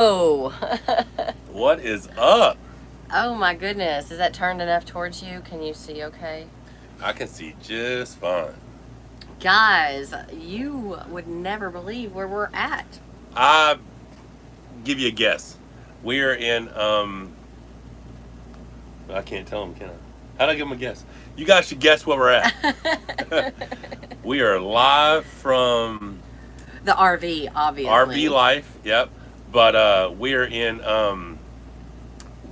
What is up? Oh my goodness. Is that turned enough towards you? Can you see okay? I can see just fine. Guys, you would never believe where we're at. I give you a guess. We are in I can't tell them, can I? How'd I give them a guess? You guys should guess where we're at. We are live from The RV, obviously. RV Life, yep. But we are in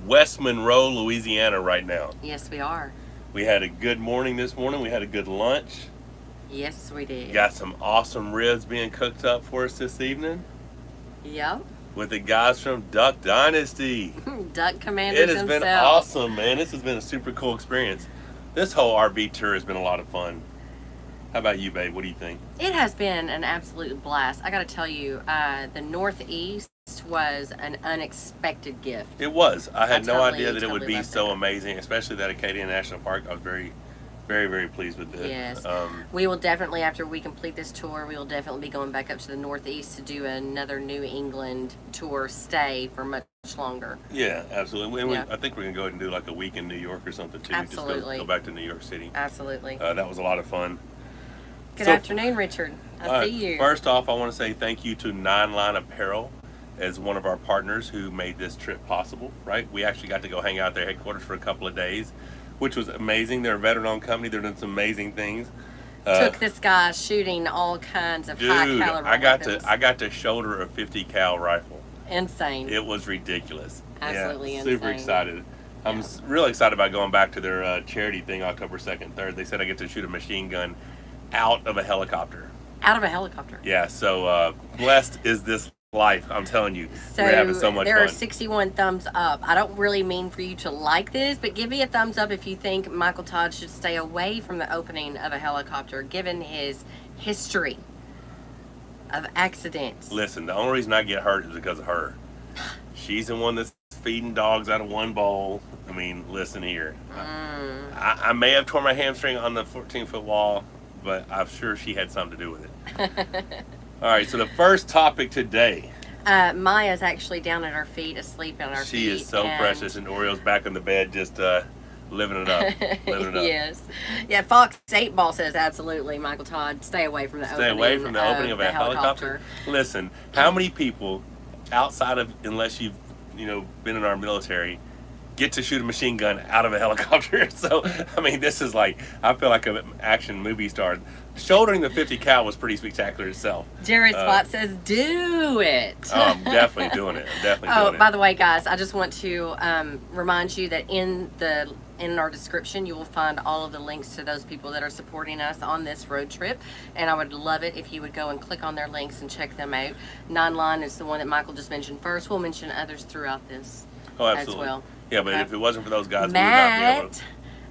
West Monroe, Louisiana right now. Yes, we are. We had a good morning this morning. We had a good lunch. Yes, we did. Got some awesome ribs being cooked up for us this evening Yep. with the guys from Duck Dynasty. Duck Commanders It has been themselves. awesome, man. This has been a super cool experience. This whole RV tour has been a lot of fun. How about you, babe? What do you think? It has been an absolute blast. I got to tell you, the Northeast was an unexpected gift. It was. I had no idea that it totally would be loved so it. amazing, especially that Acadia National Park. I was very, very pleased with it. Yes. We will definitely, after we complete this tour, we will definitely be going back up to the Northeast to do another New England tour stay for much longer. Yeah, absolutely. And Yeah. I think we're going to go ahead and do like a week in New York or something too. Absolutely. Just go back to New York City. Absolutely. That was a lot of fun. Good So- afternoon, Richard. I see you. First off, I want to say thank you to Nine Line Apparel as one of our partners who made this trip possible, right? We actually got to go hang out at their headquarters for a couple of days, which was amazing. They're a veteran-owned company. They're doing some amazing things. Took this guy shooting all kinds of high Dude, caliber I got weapons. to shoulder a 50 cal rifle. Insane. It was ridiculous. Absolutely yeah, super insane. excited. I'm really excited about going back to their charity thing October 2nd, 3rd. They said I get to shoot a machine gun out of a helicopter. Out of a helicopter. Yeah, so blessed is this life. I'm telling you, So we're having so much there fun. are 61 thumbs up. I don't really mean for you to like this, but give me a thumbs up if you think Michael Todd should stay away from the opening of a helicopter, given his history of accidents. Listen, the only reason I get hurt is because of her. She's the one that's feeding dogs out of one bowl. I mean, listen here. I may have torn my hamstring on the 14-foot wall, but I'm sure she had something to do with it. All right, so the first topip today. Maya's actually down at our feet, asleep at our feet. She is so precious, and Oriole's back in the bed just living it up. Living it up. Yes. Yeah, Fox 8 Ball says absolutely, Michael Todd, stay away from the Stay away from the opening of a helicopter. Listen, how many people outside of, unless you've been in our military, get to shoot a machine gun out of a helicopter? So I mean, this is like, I feel like an action movie star. Shouldering the 50 cal was pretty spectacular itself. Jared Spot says do it. I'm definitely doing it. I'm definitely doing it. By the way, guys, I just want to remind you that in our description you will find all of the links to those people that are supporting us on this road trip, and I would love it if you would go and click on their links and check them out. Nine Line is the one that Michael just mentioned first. We'll mention others throughout this as well. Yeah, but Okay. if it wasn't for those guys, Matt, we would not be able to.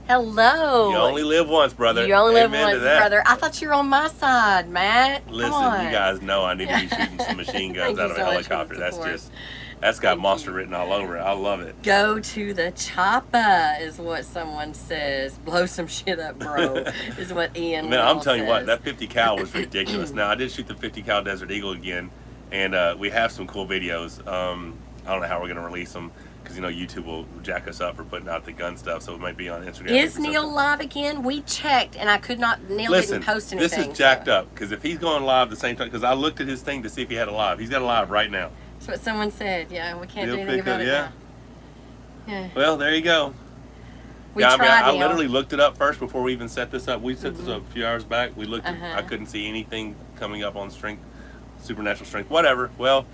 hello. You only live once, brother. You only live Amen to once, that. brother. I thought you were on my side, Matt. Listen, Come on. you guys know I need to be shooting some machine guns Thank out you of a so much for the helicopter. support. That's got Thank monster you. written all over it. I love it. Go to the chopper is what someone says. Blow some shit up, bro. Is what Ian. Man, I'm Wall telling you what, says. that 50 cal was ridiculous. Now I did shoot the 50 cal Desert Eagle again, and we have some cool videos. I don't know how we're gonna release them because YouTube will jack us up for putting out the gun stuff, so it might be on Instagram. Is or Neil something. live again? We checked, and I could not. Neil Listen, didn't post anything. this is jacked so. up because if he's going live the same time, because I looked at his thing to see if he had a live. He's got a live right now. That's what someone said. Yeah, we can't do He'll anything pick up, about it yeah. now. Yeah. Well, there you go. We Yeah, tried, I Neil. literally looked it up first before we even set this up. We set this up a few hours back. We looked. Uh-huh. I couldn't see anything coming up on strength, supernatural strength, whatever. Well,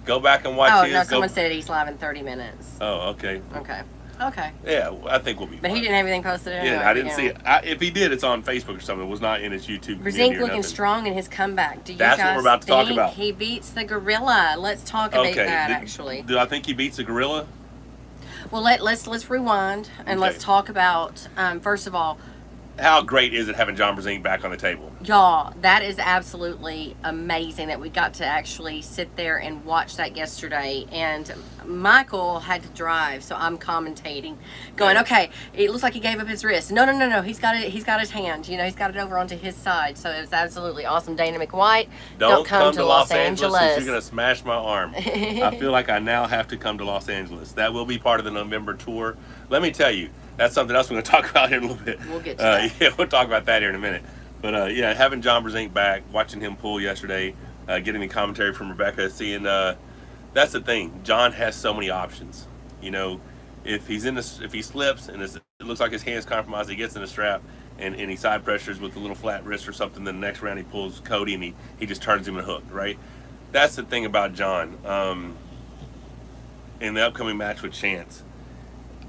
go back and watch Oh his. no! Someone said he's live in 30 minutes. Oh, okay. Okay. Okay. Yeah, I think we'll be. But fine. he didn't have anything posted. Anyway, Yeah, I didn't see it. If he did, it's on Facebook or something. It was not in his YouTube. community BRZENK or looking nothing. strong in his comeback. Do you That's what guys we're about to talk think about. he beats the gorilla? Let's talk about that actually. Do I think he beats a gorilla? Well, let's rewind and Okay. let's talk about first of all, how great is it having John BRZENK back on the table? Y'all, that is absolutely amazing that we got to actually sit there and watch that yesterday. And Michael had to drive, so I'm commentating, going, okay, it looks like he gave up his wrist. No, he's got it. He's got his hand. You know, he's got it over onto his side. So it was absolutely awesome. Dana McWhite, don't come to Los Angeles. You're gonna smash my arm. I feel like I now have to come to Los Angeles. That will be part of the November tour. Let me tell you, that's something else we're going to talk about here in a little bit. We'll get to that. Yeah, we'll talk about that here in a minute. But yeah, having John BRZENK back, watching him pull yesterday, getting the commentary from Rebecca, seeing that's the thing. John has so many options. You know, if he slips and it looks like his hand's compromised, he gets in the strap and he side pressures with a little flat wrist or something. Then the next round he pulls Cody and he just turns him a hook. Right. That's the thing about John. In the upcoming match with Chance.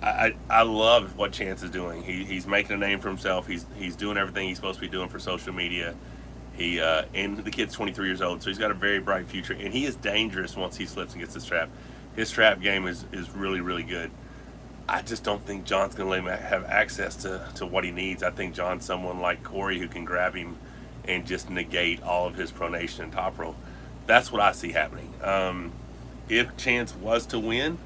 I love what Chance is doing. He's making a name for himself. He's doing everything he's supposed to be doing for social media. And the kid's 23 years old, so he's got a very bright future. And he is dangerous once he slips and gets the strap. His strap game is really, really good. I just don't think John's going to let him have access to what he needs. I think John's someone like Corey who can grab him and just negate all of his pronation and top rope. That's what I see happening. If Chance was to win,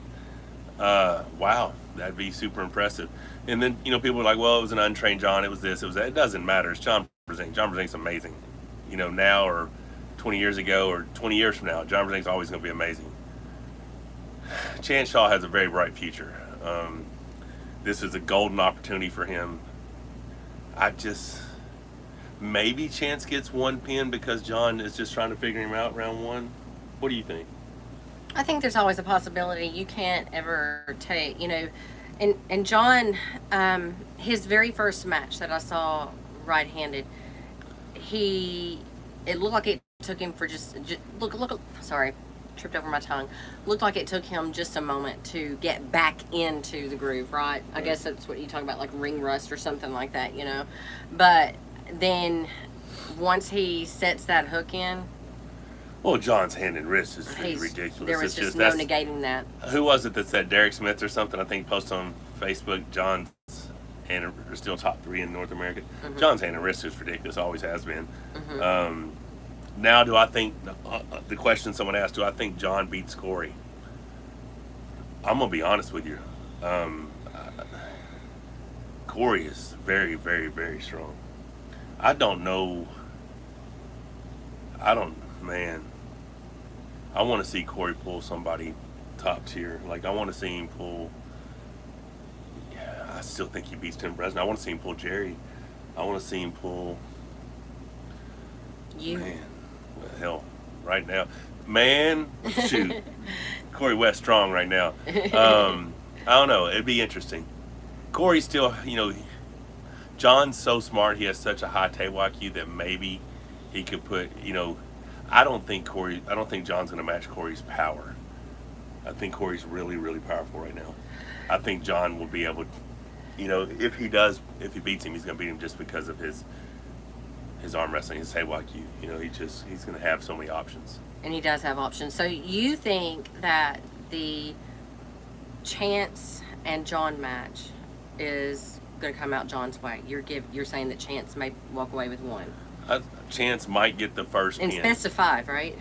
wow. That'd be super impressive. And then, you know, people are like, well, it was an untrained John. It was this, it was that. It doesn't matter. It's John BRZENK. John BRZENK's amazing. You know, now or 20 years ago or 20 years from now, John BRZENK's always going to be amazing. Chance Shaw has a very bright future. This is a golden opportunity for him. Maybe Chance gets one pin because John is just trying to figure him out round one. What do you think? I think there's always a possibility. You can't ever take, you know, and John, his very first match that I saw right-handed, it looked like it took him for sorry, tripped over my tongue. Looked like it took him just a moment to get back into the groove, right? I guess that's what you talk about, like ring rust or something like that, you know. But then once he sets that hook in, well, John's hand and wrist is ridiculous. There was just no negating that. Who was it that said Derek Smith or something? I think posted on Facebook, John's hand are still top 3 in North America. Mm-hmm. John's hand and wrist is ridiculous, always has been. Mm-hmm. Now, do I think, the question someone asked, do I think John beats Corey? I'm going to be honest with you. Corey is very, very, very strong. I don't know. Man. I want to see Corey pull somebody top tier. Like, I want to see him pull. Yeah, I still think he beats Tim Breslin. I want to see him pull Jerry. I want to see him pull. You. Man, well, hell, right now. Man, shoot. Corey West strong right now. I don't know. It'd be interesting. Corey's still, you know, John's so smart. He has such a high table IQ that maybe he could put, you know, I don't think John's going to match Corey's power. I think Corey's really, really powerful right now. I think John will be able to, you know, if he beats him, he's going to beat him just because of his arm wrestling, his table IQ. You know, he's going to have so many options. And he does have options. So you think that the Chance and John match is going to come out John's way? You're saying that Chance may walk away with one. Chance might get the first pin. And it's best of 5, right?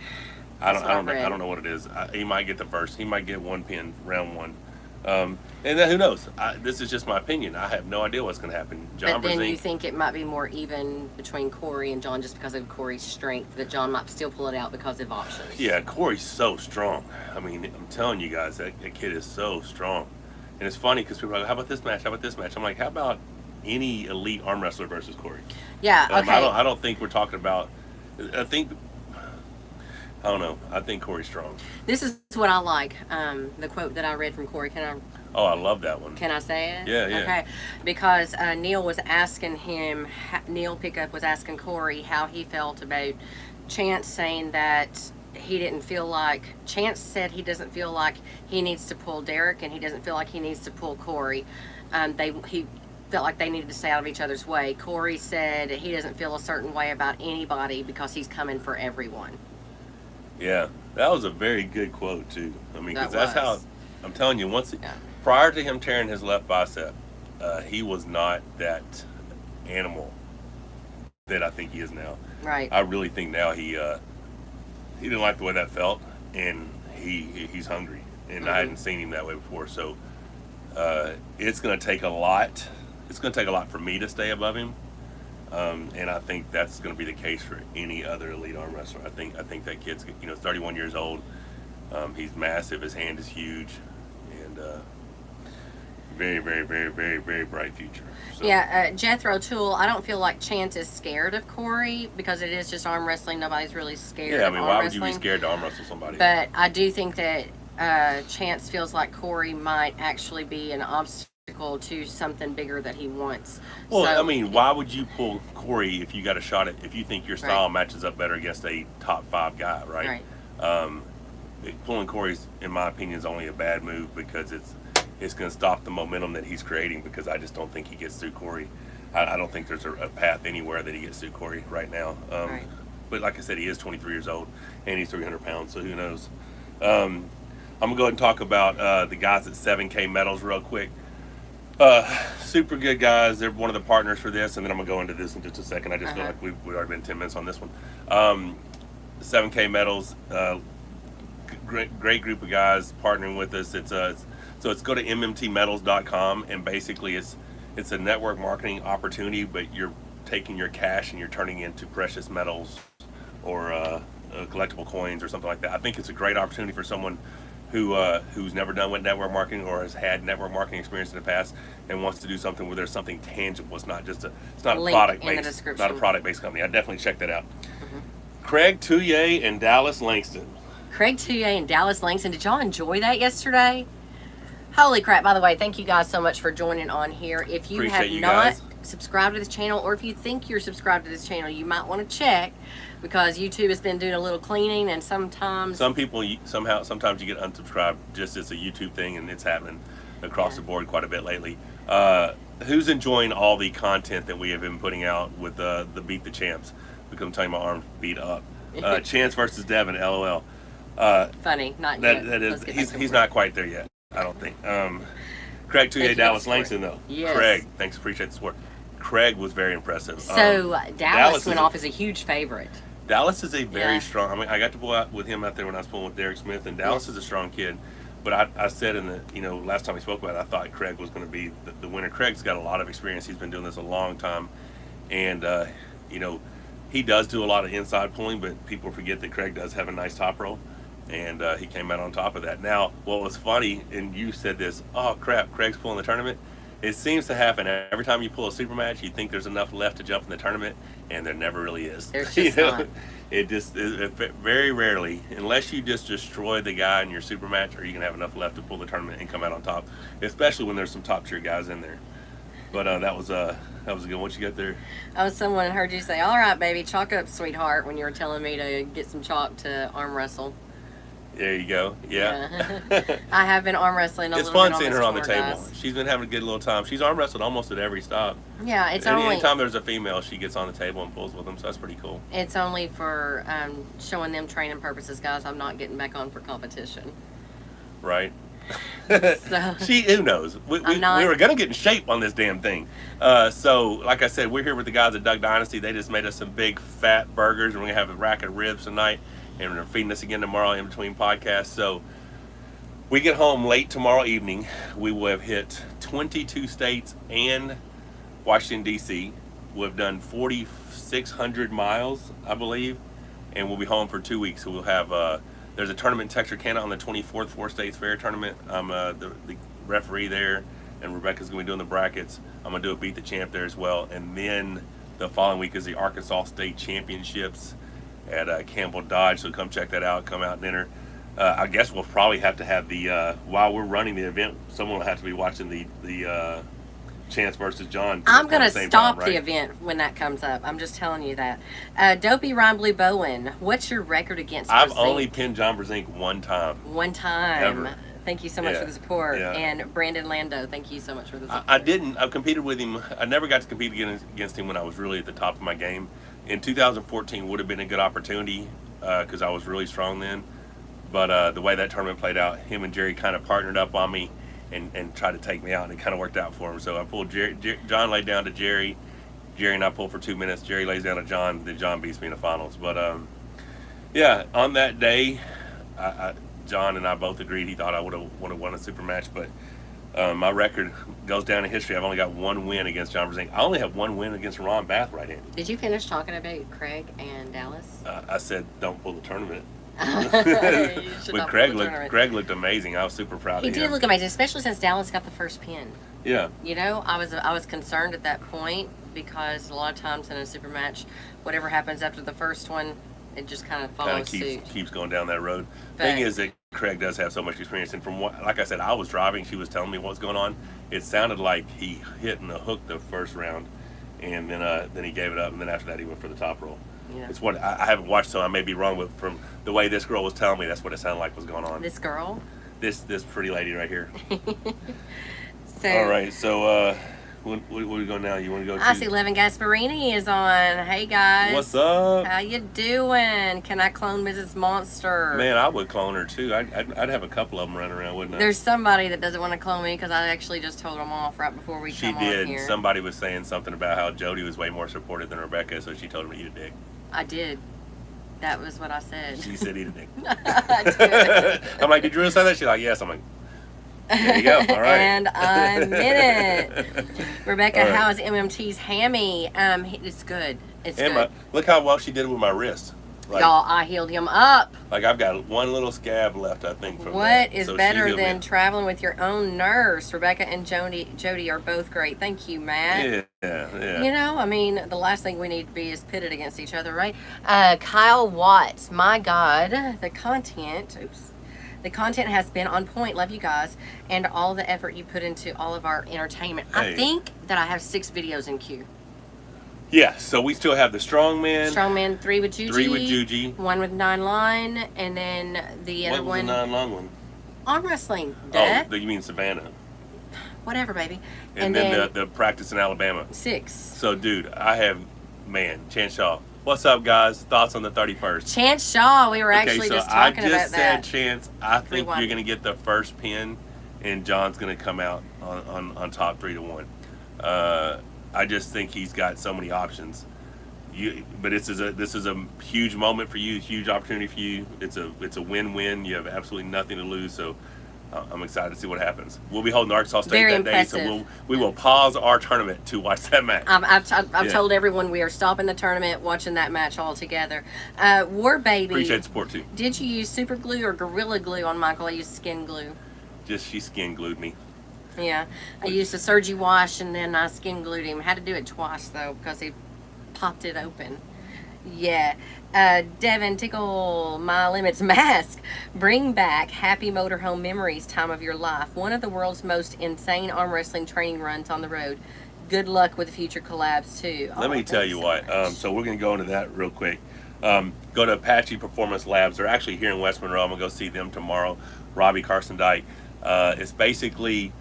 I don't know what it is. He might get the first. He might get one pin round 1. And then who knows? This is just my opinion. I have no idea what's going to happen. But then you think it might be more even between Corey and John just because of Corey's strength, that John might still pull it out because of options. Yeah, Corey's so strong. I mean, I'm telling you guys, that kid is so strong. And it's funny because people are like, how about this match? How about this match? I'm like, how about any elite arm wrestler versus Corey? Yeah, okay. I don't think we're talking about. I don't know. I think Corey's strong. This is what I like. The quote that I read from Corey. Oh, I love that one. Can I say it? Yeah. Okay. Because Neil Pickup was asking Corey how he felt about Chance saying that he didn't feel like, Chance said he doesn't feel like he needs to pull Derek and he doesn't feel like he needs to pull Corey. He felt like they needed to stay out of each other's way. Corey said he doesn't feel a certain way about anybody because he's coming for everyone. Yeah, that was a very good quote too. I mean, because that's how, I'm telling you, prior to him tearing his left bicep, he was not that animal that I think he is now. Right. I really think now he didn't like the way that felt, and he's hungry, and I hadn't seen him that way before. So it's going to take a lot. It's going to take a lot for me to stay above him, and I think that's going to be the case for any other elite arm wrestler. I think that kid's 31 years old. He's massive. His hand is huge, and very, very, very, very, very bright future. So. Yeah, Jethro Tool, I don't feel like Chance is scared of Corey because it is just arm wrestling. Nobody's really scared Yeah, I of mean, arm why wrestling. would you be scared to arm wrestle somebody? But I do think that Chance feels like Corey might actually be an obstacle to something bigger that he wants. Well, so, I mean, why would you pull Corey if you got a shot at, if you think your style matches up better against a top 5 guy, right? Pulling Corey's, in my opinion, is only a bad move because it's going to stop the momentum that he's creating, because I just don't think he gets through Corey. I don't think there's a path anywhere that he gets through Corey right now. But like I said, he is 23 years old and he's 300 pounds, so who knows? I'm going to go ahead and talk about the guys at 7K Metals real quick. Super good guys. They're one of the partners for this, and then I'm going to go into this in just a second. I just feel like we've already been 10 minutes on this one. 7K Metals, great group of guys partnering with us. So it's go to mmtmetals.com, and basically it's a network marketing opportunity, but you're taking your cash and you're turning it into precious metals or collectible coins or something like that. I think it's a great opportunity for someone who's never done with network marketing or has had network marketing experience in the past and wants to do something where there's something tangible. It's not just it's not a product based, not a product based company. I definitely check that out. Craig Touye and Dallas Langston. Craig Touye and Dallas Langston. Did y'all enjoy that yesterday? Holy crap. By the way, thank you guys so much for joining on here. If you have not subscribed to this channel, or if you think you're subscribed to this channel, you might want to check, because YouTube has been doing a little cleaning, and sometimes sometimes you get unsubscribed. Just it's a YouTube thing, and it's happening across the board quite a bit lately. Who's enjoying all the content that we have been putting out with the Beat the Champs? Because I'm telling you, my arm's beat up. Chance versus Devin, LOL. Funny, not that, yet. that is he's not quite there yet, I don't think. Craig Touye, Dallas Langston, though. Yes. Craig, thanks, appreciate the support. Craig was very impressive. So Dallas went off as a huge favorite. Dallas is a very strong. I mean, I got to pull out with him out there when I was pulling with Derek Smith, and Dallas is a strong kid. But I said in the last time we spoke about it, I thought Craig was going to be the winner. Craig's got a lot of experience. He's been doing this a long time, and he does do a lot of inside pulling, but people forget that Craig does have a nice top roll, and he came out on top of that. Now, what was funny, and you said this, oh crap, Craig's pulling the tournament. It seems to happen every time you pull a super match. You think there's enough left to jump in the tournament, and there never really is. There's just not. It very rarely, unless you just destroy the guy in your super match, are you gonna have enough left to pull the tournament and come out on top. Especially when there's some top tier guys in there. But that was a good one. What you got there? Someone heard you say, "All right, baby, chalk up, sweetheart," when you were telling me to get some chalk to arm wrestle. There you go. Yeah. I have been arm wrestling a it's little bit. It's fun seeing her on the table. Guys. She's been having a good little time. She's arm wrestled almost at every stop. Yeah, anytime there's a female, she gets on the table and pulls with them, so that's pretty cool. It's only for showing them training purposes, guys. I'm not getting back on for competition. Right. So, who knows? We were gonna get in shape on this damn thing. So like I said, we're here with the guys at Duck Dynasty. They just made us some big fat burgers, and we're gonna have a rack of ribs tonight, and we're feeding us again tomorrow in between podcasts. So we get home late tomorrow evening. We will have hit 22 states and Washington D.C. We'll have done 4,600 miles, I believe, and we'll be home for 2 weeks. So we'll have there's a tournament in Texarkana on the 24th, 4 States Fair tournament. I'm the referee there, and Rebecca's going to be doing the brackets. I'm going to do a Beat the Champ there as well. And then the following week is the Arkansas State Championships at Campbell Dodge, so come check that out. Come out and enter. I guess we'll probably have to have while we're running the event, someone will have to be watching the Chance versus John. I'm going to stop the event when that comes up. I'm just telling you that. Dopey Ryan Blue Bowen, what's your record against I've BRZENK? only pinned John BRZENK one time. One time. Ever. Thank you so much for the support. Yeah. And Brandon Lando, thank you so much for the support. I competed with him. I never got to compete against him when I was really at the top of my game. In 2014 would have been a good opportunity because I was really strong then. But the way that tournament played out, him and Jerry kind of partnered up on me and tried to take me out, and it kind of worked out for him. So I pulled John laid down to Jerry, Jerry and I pull for 2 minutes. Jerry lays down to John. Then John beats me in the finals. But yeah, on that day, John and I both agreed he thought I would have won a super match, but my record goes down in history. I've only got one win against John BRZENK. I only have one win against Ron Bath right-handed. Did you finish talking about Craig and Dallas? I said don't pull the tournament. But Craig looked amazing. I was super proud of him. He did look amazing, especially since Dallas got the first pin. Yeah. You know, I was concerned at that point because a lot of times in a super match, whatever happens after the first one, it just kind of follows suit. Keeps going down that road. But Thing is that Craig does have so much experience, and from what, like I said, I was driving. She was telling me what's going on. It sounded like he hit in the hook the first round, and then he gave it up, and then after that he went for the top roll. Yeah. It's what I haven't watched, so I may be wrong, but from the way this girl was telling me, that's what it sounded like was going on. This girl? This pretty lady right here. So, all right, so where we go now? You want to go? I see Levin Gasparini is on. Hey guys, what's up? How you doing? Can I clone Mrs. Monster? Man, I would clone her too. I'd have a couple of them running around, wouldn't I? There's somebody that doesn't want to clone me because I actually just told them off right before we come on here. She did. Somebody was saying something about how Jody was way more supportive than Rebecca, so she told him to eat a dick. I did. That was what I said. She said eat a dick. I did. I'm like, did you really say that? She's like, yes. I'm like, there you go. All right. And I meant it. Rebecca, right. how is MMT's hammy? It's good. It's good. Look how well she did with my wrist. Like, y'all, I healed him up. Like I've got one little scab left, I think. From what that. is So better than traveling with your own nurse? Rebecca and Jody are both great. Thank you, Matt. Yeah. You know, I mean, the last thing we need to be is pitted against each other, right? Kyle Watts, my God, the content. Oops. The content has been on point. Love you guys. And all the effort you put into all of our entertainment. Hey. I think that I have 6 videos in queue. Yeah, so we still have the Strongman. Strongman 3 with Juji. 3 with Juji. 1 with 9 line. And then the other one. What was the 9 long one? Arm wrestling. Duh. Oh, you mean Savannah. Whatever, baby. And then the practice in Alabama. 6. So, dude, I have, Chance Shaw. What's up, guys? Thoughts on the 31st? Chance Shaw, we were actually just talking about that. I just said, Chance, I think you're going to get the first pin, and John's going to come out on top 3-1. I just think he's got so many options. But this is a huge moment for you, huge opportunity for you. It's a win-win. You have absolutely nothing to lose. So I'm excited to see what happens. We'll be holding Arkansas State that day, so we will pause our tournament to watch that match. I've told everyone we are stopping the tournament, watching that match all together. War Baby. Appreciate the support too. Did you use super glue or Gorilla Glue on Michael? I used skin glue. She skin glued me. Yeah, I used a Surgy wash and then I skin glued him. Had to do it twice though because he popped it open. Yeah. Devin, tickle my limits mask. Bring back happy motorhome memories time of your life. One of the world's most insane arm wrestling training runs on the road. Good luck with future collabs too. Let me tell you what. So we're going to go into that real quick. Go to Apache Performance Labs. They're actually here in West Monroe. I'm going to go see them tomorrow. Robbie Carson Dyke. It's basically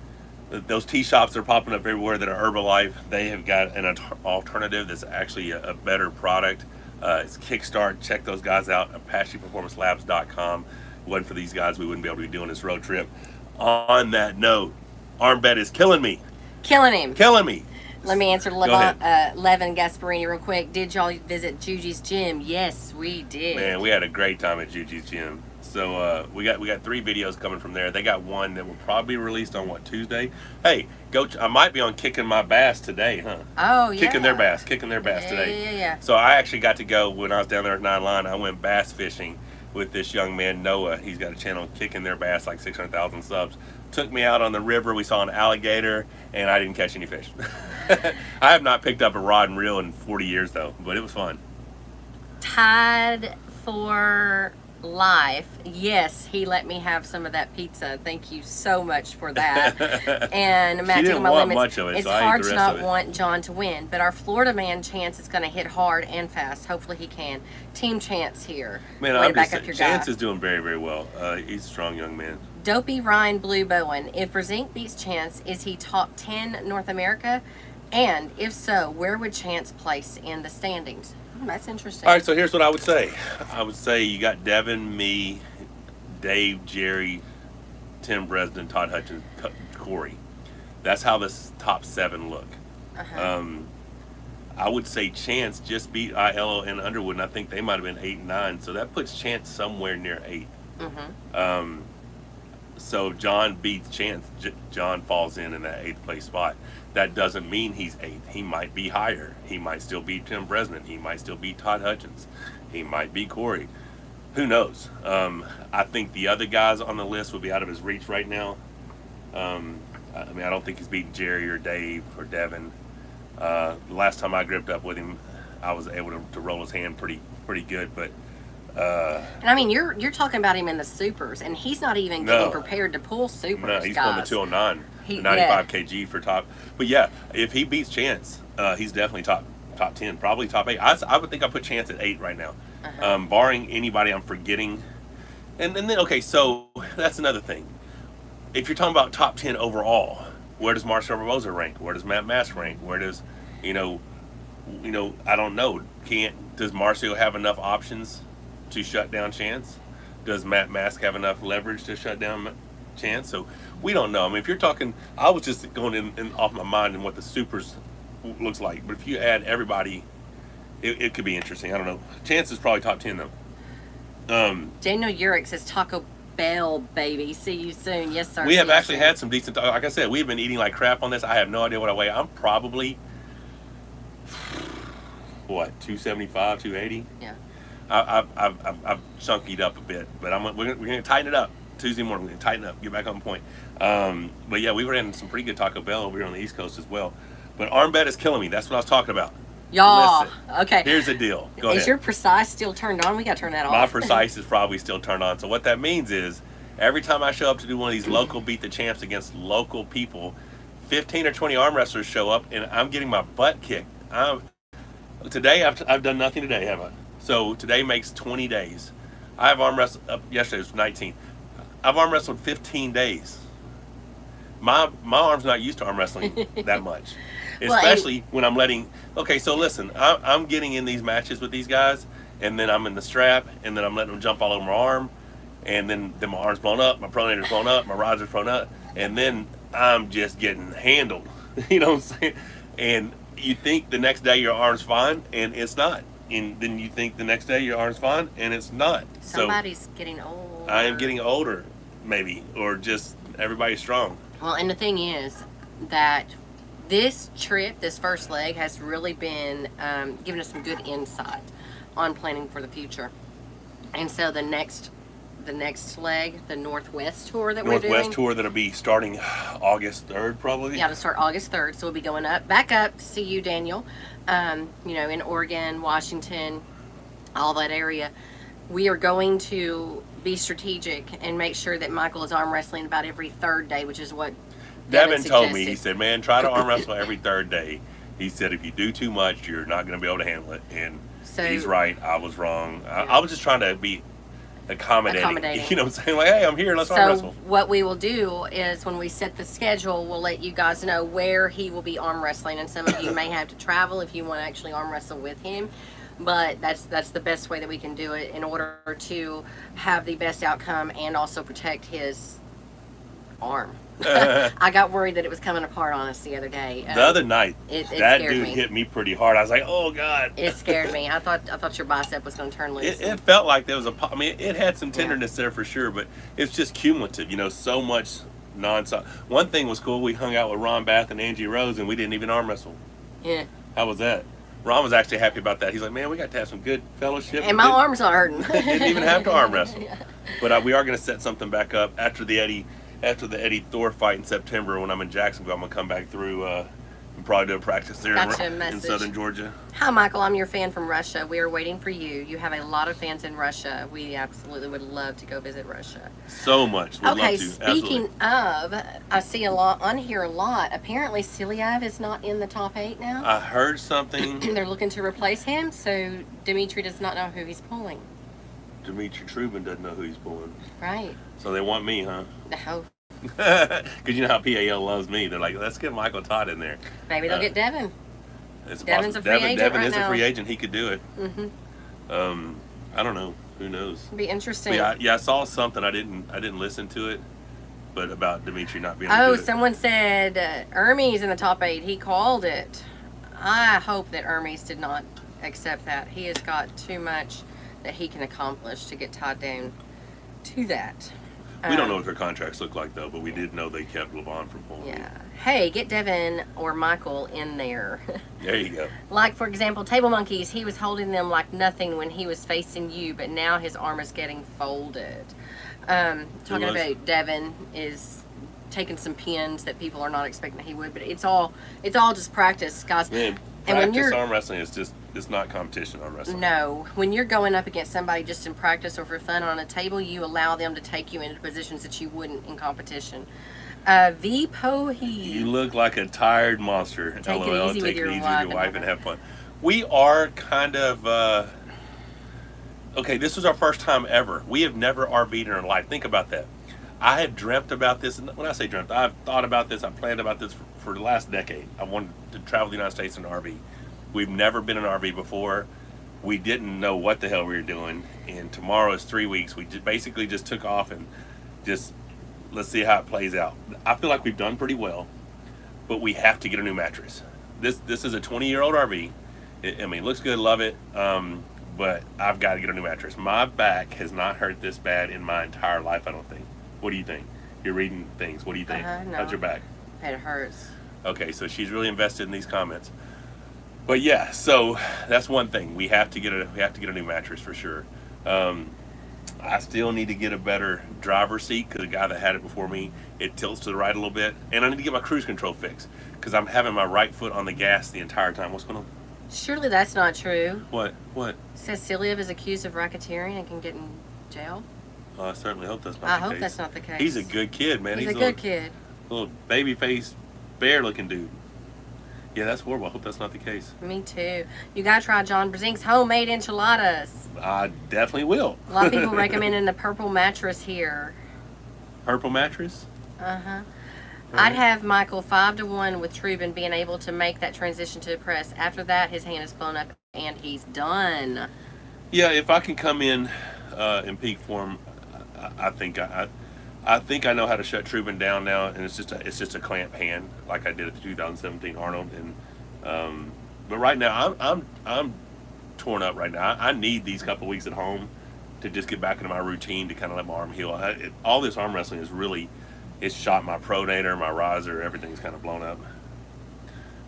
those tea shops that are popping up everywhere that are Herbalife. They have got an alternative that's actually a better product. It's Kickstart. Check those guys out. ApachePerformanceLabs.com. If it wasn't for these guys, we wouldn't be able to be doing this road trip. On that note, Arm Bet is killing me. Killing him. Killing me. Let me answer Levin Gasparini real quick. Did y'all visit Juji's gym? Yes, we did. Man, we had a great time at Juji's gym. So we got 3 videos coming from there. They got one that will probably be released on Tuesday. Hey, I might be on Kicking My Bass today, huh? Oh yeah. Kicking their bass today. Yeah. So I actually got to go when I was down there at 9 Line. I went bass fishing with this young man Noah. He's got a channel, Kicking Their Bass, like 600,000 subs. Took me out on the river. We saw an alligator, and I didn't catch any fish. I have not picked up a rod and reel in 40 years though, but it was fun. Todd for life. Yes, he let me have some of that pizza. Thank you so much for that. And Matt, taking my limits. Much of it, it's so hard to not want John to win, but our Florida man Chance is going to hit hard and fast. Hopefully he can. Team Chance here. Man, I'm just saying, Chance is doing very, very well. He's a strong young man. Dopey Ryan Blue Bowen. If BRZENK beats Chance, is he top 10 North America? And if so, where would Chance place in the standings? That's interesting. All right, so here's what I would say. I would say you got Devin, me, Dave, Jerry, Tim Bresden, Todd Hutchins, Corey. That's how this top 7 look. I would say Chance just beat Aiello and Underwood, and I think they might have been 8 and 9. So that puts Chance somewhere near 8. So John beats Chance. John falls in that 8th place spot. That doesn't mean he's 8th. He might be higher. He might still beat Tim Bresnan. He might still beat Todd Hutchins. He might beat Corey. Who knows? I think the other guys on the list would be out of his reach right now. I mean, I don't think he's beating Jerry or Dave or Devin. The last time I gripped up with him, I was able to roll his hand pretty good, but and I mean, you're talking about him in the supers, and he's not even getting prepared to pull supers. No, he's guys. pulling the 209, 95 kg for top. But yeah, if he beats Chance, he's definitely top 10, probably top 8. I would think I put Chance at 8 right now, barring anybody I'm forgetting. And then okay, so that's another thing. If you're talking about top 10 overall, where does Marcel Barboza rank? Where does Matt Mask rank? Where does I don't know. Does Marcio have enough options to shut down Chance? Does Matt Mask have enough leverage to shut down Chance? So we don't know. I mean, if you're talking, I was just going in off my mind and what the supers looks like. But if you add everybody, it could be interesting. I don't know. Chance is probably top 10 though. Daniel Urich says Taco Bell, baby. See you soon. Yes, sir. We have actually had some decent. Like I said, we've been eating like crap on this. I have no idea what I weigh. I'm probably 275, 280. Yeah. I've chunkied up a bit, but we're gonna tighten it up Tuesday morning. We're gonna tighten up, get back on point. But yeah, we were in some pretty good Taco Bell over here on the East Coast as well. But arm bet is killing me. That's what I was talking about. Y'all, Listen, okay. Here's the deal. Go ahead. Is your Precise still turned on? We got to turn that off. My Precise is probably still turned on. So what that means is, every time I show up to do one of these local Beat the Champs against local people, 15 or 20 arm wrestlers show up, and I'm getting my butt kicked. Today, I've done nothing today, have I? So today makes 20 days. I have arm wrestled, yesterday was 19. I've arm wrestled 15 days. My arm's not used to arm wrestling that much. Especially when I'm letting, okay, so listen, I'm getting in these matches with these guys, and then I'm in the strap, and then I'm letting them jump all over my arm, and then my arm's blown up, my pronator's blown up, my riser's blown up, and then I'm just getting handled. You know what I'm saying? And you think the next day your arm's fine, and it's not. And then you think the next day your arm's fine, and it's not. Somebody's getting old. I am getting older, maybe, or just everybody's strong. Well, and the thing is that this trip, this first leg, has really been giving us some good insight on planning for the future. And so the next leg, the Northwest tour that we're doing. Northwest tour that'll be starting August 3rd, probably. Yeah, to start August 3rd. So we'll be going back up to see you, Daniel. In Oregon, Washington, all that area. We are going to be strategic and make sure that Michael is arm wrestling about every third day, which is what Devin told me. He said, man, try to arm wrestle every third day. He said, if you do too much, you're not going to be able to handle it. And he's right. I was wrong. Yeah. I was just trying to be accommodating. You know what I'm saying? Like, hey, I'm here. Let's arm wrestle. So what we will do is when we set the schedule, we'll let you guys know where he will be arm wrestling. And some of you may have to travel if you want to actually arm wrestle with him. But that's the best way that we can do it in order to have the best outcome and also protect his arm. I got worried that it was coming apart on us the other day. The other night, that dude me. hit me pretty hard. I was like, "Oh God!" It scared me. I thought your bicep was going to turn loose. It felt like there was I mean, it had some tenderness there for sure, but it's just cumulative. So much nonstop. One thing was cool. We hung out with Ron Bath and Angie Rose, and we didn't even arm wrestle. Yeah. How was that? Ron was actually happy about that. He's like, "Man, we got to have some good fellowship." And my arm's not hurting. Didn't even have to arm wrestle. Yeah. But we are going to set something back up after the Eddie Thor fight in September. When I'm in Jacksonville, I'm going to come back through and probably do a practice there in southern Georgia. Hi, Michael. I'm your fan from Russia. We are waiting for you. You have a lot of fans in Russia. We absolutely would love to go visit Russia. So much. We'd love to. Speaking of, I see on here a lot. Apparently, Silyaev is not in the top 8 now. I heard something. They're looking to replace him, so Dimitri does not know who he's pulling. Dimitri Trubin doesn't know who he's pulling. Right. So they want me, huh? No. Because you know how PAL loves me. They're like, let's get Michael Todd in there. Maybe they'll get Devin. It's Devin's possible. a free agent Devin right is now. a free agent. He could do it. Mm-hmm. I don't know. Who knows? It'd be interesting. I saw something. I didn't listen to it, but about Dimitri not being. Oh, someone said Ermey's in the top 8. He called it. I hope that Hermes did not accept that. He has got too much that he can accomplish to get tied down to that. We don't know what their contracts look like, though, but we did know they kept Levon from pulling. Yeah. Hey, get Devin or Michael in there. There you go. Like, for example, Table Monkeys, he was holding them like nothing when he was facing you, but now his arm is getting folded. Talking about Devin is taking some pins that people are not expecting that he would, but it's all just practice, guys. Man, and when you're arm wrestling is just, it's not competition arm wrestling. No, when you're going up against somebody just in practice or for fun on a table, you allow them to take you into positions that you wouldn't in competition. V Pohe. You look like a tired monster. Take LOL. it easy Take with it your easy wife with your wife and have fun. We are kind of okay. This was our first time ever. We have never RV'd in our life. Think about that. I have dreamt about this. And when I say dreamt, I've thought about this. I've planned about this for the last decade. I wanted to travel the United States in an RV. We've never been in an RV before. We didn't know what the hell we were doing. And tomorrow is 3 weeks. We basically just took off and just let's see how it plays out. I feel like we've done pretty well, but we have to get a new mattress. This is a 20-year-old RV. I mean, it looks good, love it, but I've got to get a new mattress. My back has not hurt this bad in my entire life, I don't think. What do you think? You're reading things. What do you think? No. How's your back? It hurts. Okay, so she's really invested in these comments. But yeah, so that's one thing. We have to get a new mattress for sure. I still need to get a better driver's seat because the guy that had it before me, it tilts to the right a little bit. And I need to get my cruise control fixed because I'm having my right foot on the gas the entire time. What's going on? Surely that's not true. What? Says Siliev is accused of racketeering and can get in jail. I certainly hope that's not I the case. hope that's not the case. He's a good kid, man. He's a good kid. Little baby-faced, bear-looking dude. Yeah, that's horrible. I hope that's not the case. Me too. You gotta try John BRZENK's homemade enchiladas. I definitely will. A lot of people recommending the purple mattress here. Purple mattress? Uh-huh. I'd have Michael 5-1 with Trubin being able to make that transition to the press. After that, his hand is blown up and he's done. Yeah, if I can come in peak form, I think I know how to shut Trubin down now, and it's just a clamp hand like I did at the 2017 Arnold. And but right now I'm torn up right now. I need these couple weeks at home to just get back into my routine to kind of let my arm heal. All this arm wrestling is really, it's shot my pronator, my riser, everything's kind of blown up.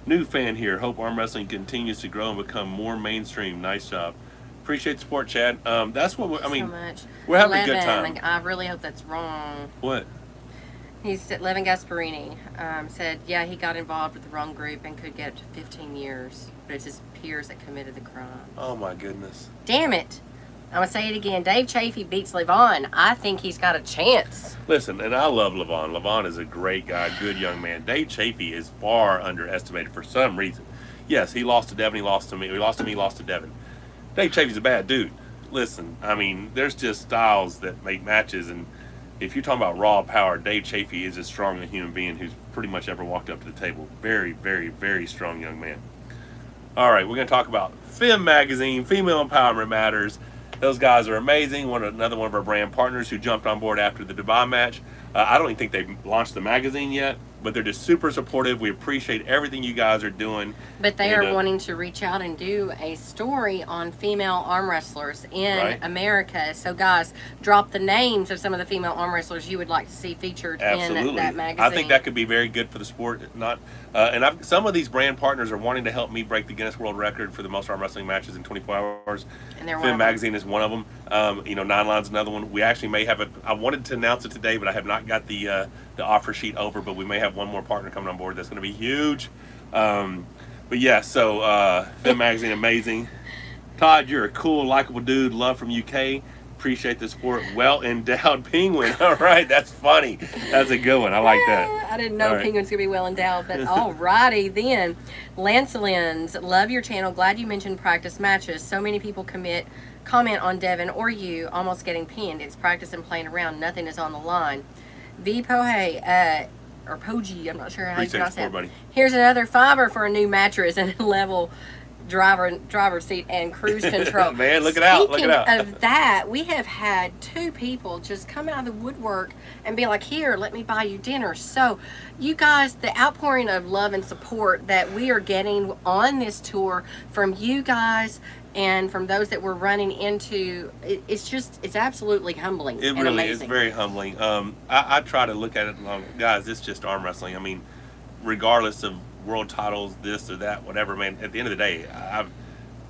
New fan here. Hope arm wrestling continues to grow and become more mainstream. Nice job. Appreciate the support, Chad. That's what I mean. So much. We're having a good time. Like, I really hope that's wrong. What? He said, Levin Gasparini said, yeah, he got involved with the wrong group and could get up to 15 years, but it's his peers that committed the crime. Oh my goodness. Damn it. I'm going to say it again. Dave Chafee beats Levon. I think he's got a chance. Listen, and I love Levon. Levon is a great guy, good young man. Dave Chafee is far underestimated for some reason. Yes, he lost to Devin, he lost to me. He lost to me, he lost to Devin. Dave Chafee's a bad dude. Listen, I mean, there's just styles that make matches, and if you're talking about raw power, Dave Chafee is as strong a human being who's pretty much ever walked up to the table. Very, very, very strong young man. All right, we're going to talk about Femme Magazine, Female Empowerment Matters. Those guys are amazing. Another one of our brand partners who jumped on board after the Dubai match. I don't even think they've launched the magazine yet, but they're just super supportive. We appreciate everything you guys are doing. But they are wanting to reach out and do a story on female arm wrestlers in America. So guys, drop the names of some of the female arm wrestlers you would like to see featured in that magazine. I think that could be very good for the sport. Some of these brand partners are wanting to help me break the Guinness World Record for the most arm wrestling matches in 24 hours. And they're Femme Magazine is one of them. Nine Line's another one. We actually may have I wanted to announce it today, but I have not got the offer sheet over. But we may have one more partner coming on board that's going to be huge. But yeah, so Femme Magazine, amazing. Todd, you're a cool, likable dude. Love from UK. Appreciate the support. Well-endowed penguin. All right, that's funny. That's a good one. I like that. I didn't know penguins could be well-endowed, but all righty then. Lancelins, love your channel. Glad you mentioned practice matches. So many people comment on Devin or you almost getting pinned. It's practice and playing around. Nothing is on the line. V Pohe, or Poji, I'm not sure how you pronounce that. Here's another $5 for a new mattress and level driver seat and cruise control. Man, look it out! Look it out! Speaking of that, we have had 2 people just come out of the woodwork and be like, "Here, let me buy you dinner." So, you guys, the outpouring of love and support that we are getting on this tour from you guys and from those that we're running into, it's absolutely humbling. It and really amazing. is very humbling. I try to look at it, guys. It's just arm wrestling. I mean, regardless of world titles, this or that, whatever, man. At the end of the day,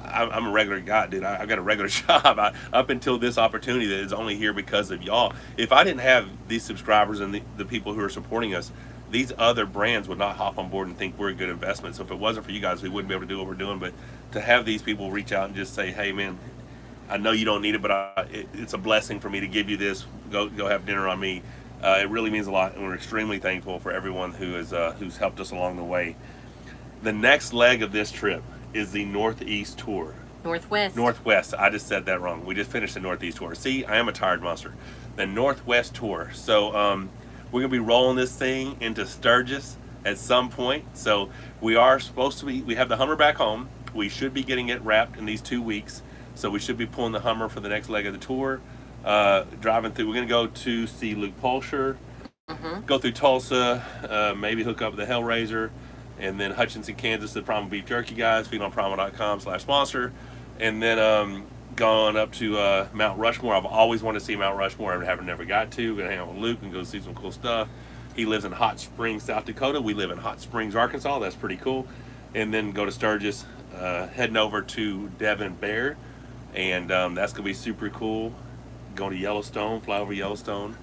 I'm a regular guy, dude. I've got a regular job. Up until this opportunity that is only here because of y'all. If I didn't have these subscribers and the people who are supporting us, these other brands would not hop on board and think we're a good investment. So if it wasn't for you guys, we wouldn't be able to do what we're doing. But to have these people reach out and just say, "Hey, man, I know you don't need it, but it's a blessing for me to give you this. Go have dinner on me." It really means a lot, and we're extremely thankful for everyone who's helped us along the way. The next leg of this trip is the Northeast Tour. Northwest. I just said that wrong. We just finished the Northeast Tour. See, I am a tired monster. The Northwest Tour. So we're going to be rolling this thing into Sturgis at some point. So we are supposed to be, we have the Hummer back home. We should be getting it wrapped in these 2 weeks. So we should be pulling the Hummer for the next leg of the tour. Driving through, we're going to go to see Luke Polsher, go through Tulsa, maybe hook up with the Hellraiser, and then Hutchinson, Kansas, the Primal Beef Jerky guys, feedonprimal.com/sponsor, and then going up to Mount Rushmore. I've always wanted to see Mount Rushmore. I haven't never got to. We're going to hang out with Luke and go see some cool stuff. He lives in Hot Springs, South Dakota. We live in Hot Springs, Arkansas. That's pretty cool. And then go to Sturgis, heading over to Devon Bear, and that's going to be super cool. Going to Yellowstone, fly over Yellowstone.